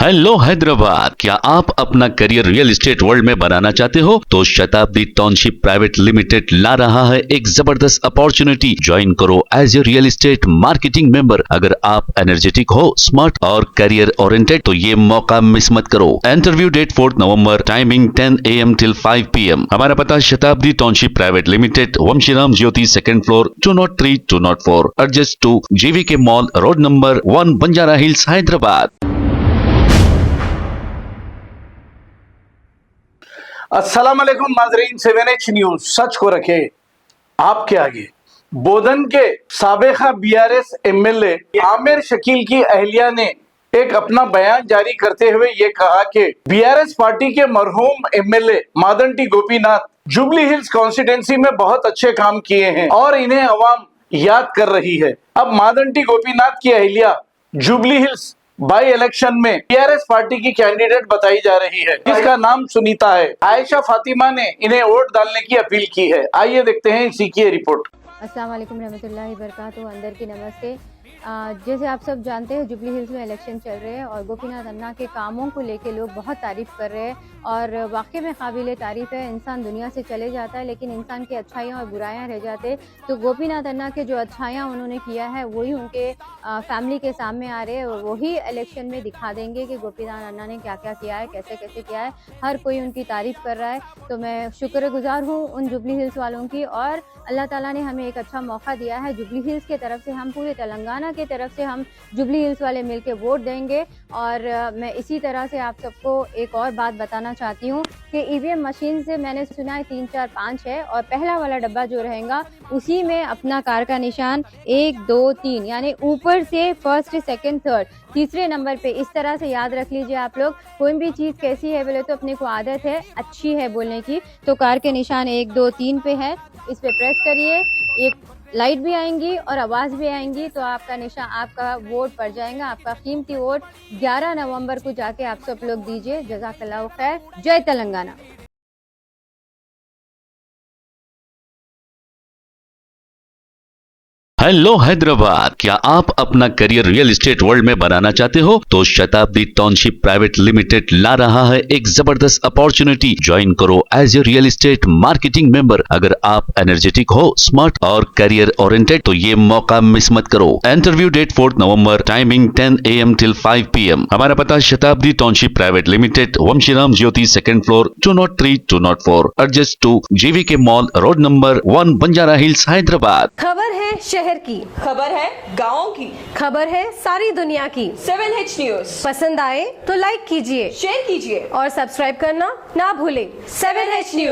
Hello Hyderabad, क्या आप अपना करियर रियल एस्टेट वर्ल्ड में बनाना चाहते हो? तो शताब्दी टाउनशिप प्राइवेट लिमिटेड ला रहा है एक जबरदस्त अपॉर्चुनिटी। ज्वाइन करो as a real estate marketing member. अगर आप एनर्जेटिक हो, स्मार्ट और करियर ओरिएंटेड तो ये मौका मिस मत करो। इंटरव्यू डेट 4 नवंबर, टाइमिंग 10 AM till 5 PM। हमारा पता Shatabdi township private limited, Vanshiram Jyoti, second floor, 203 204, adjust to JVK mall, road number 1, Banjara Hills, Hyderabad. अस्सलाम वालेकुम नाज़रीन, 7H न्यूज सच को रखे आपके आगे। बोधन के साबेका BRS MLA आमिर शकील की अहलिया ने एक अपना बयान जारी करते हुए ये कहा कि BRS पार्टी के मरहूम MLA मादंटी गोपीनाथ जुबली हिल्स कॉन्स्टिट्यूंसी में बहुत अच्छे काम किए हैं और इन्हें अवाम याद कर रही है। अब मादंटी गोपीनाथ की अहलिया जुबली हिल्स बाई इलेक्शन में BRS पार्टी की कैंडिडेट बताई जा रही है, जिसका नाम सुनीता है। आयशा फातिमा ने इन्हें वोट डालने की अपील की है। आइए देखते हैं इसी की रिपोर्ट। अस्सलाम वालेकुम रहमतुल्लाहि बरकातहू। अंदर की नमस्ते। जैसे आप सब जानते हैं, जुबली हिल्स में इलेक्शन चल रहे हैं और गोपीनाथ अन्ना के कामों को लेके लोग बहुत तारीफ़ कर रहे हैं और वाकई में काबिल तारीफ़ है। इंसान दुनिया से चले जाता है लेकिन इंसान की अच्छाइयाँ और बुराइयाँ रह जाते हैं। तो गोपीनाथ अन्ना के जो अच्छाइयाँ उन्होंने किया है वही उनके फैमिली के सामने आ रहे हैं और वही इलेक्शन में दिखा देंगे कि गोपीनाथ अन्ना ने क्या क्या किया है, कैसे कैसे किया है। हर कोई उनकी तारीफ़ कर रहा है। तो मैं शुक्रगुजार हूँ उन जुबली हिल्स वालों की, और अल्लाह ताला ने हमें एक अच्छा मौका दिया है। जुबली हिल्स के तरफ से हम, पूरे तेलंगाना के तरफ से हम जुबली हिल्स वाले मिलके वोट देंगे। और मैं इसी तरह से आप सबको एक और बात बताना चाहती हूँ कि EVM मशीन से मैंने सुना है 3 4 5 है और पहला वाला डब्बा जो रहेगा उसी में अपना कार का निशान 1 2 3 यानी ऊपर से फर्स्ट सेकंड थर्ड तीसरे नंबर पे, इस तरह से याद रख लीजिए आप लोग। कोई भी चीज़ कैसी है बोले तो अपने को आदत है अच्छी है बोलने की, तो कार के निशान 1 2 3 पे है, इस पे प्रेस करिए, एक लाइट भी आएंगी और आवाज़ भी आएंगी तो आपका निशान, आपका वोट पड़ जाएगा। आपका कीमती वोट 11 नवंबर को जाके आप सब लोग दीजिए। जज़ाकल्लाहु खैर। जय तेलंगाना। हेलो हैदराबाद, क्या आप अपना करियर रियल एस्टेट वर्ल्ड में बनाना चाहते हो? तो शताब्दी टाउनशिप प्राइवेट लिमिटेड ला रहा है एक जबरदस्त अपॉर्चुनिटी। ज्वाइन करो as a real estate marketing member. अगर आप एनर्जेटिक हो, स्मार्ट और करियर ओरिएंटेड तो ये मौका मिस मत करो। इंटरव्यू डेट 4 नवंबर, टाइमिंग 10 AM till 5 PM। हमारा पता Shatabdi township private limited, Vanshiram Jyoti, second floor, 203 204, adjust to JVK mall, road number 1, Banjara Hills, Hyderabad. खबर है शहर की, खबर है गाँव की, खबर है सारी दुनिया की। 7H न्यूज पसंद आए तो लाइक कीजिए, शेयर कीजिए और सब्सक्राइब करना ना भूलें। 7H news.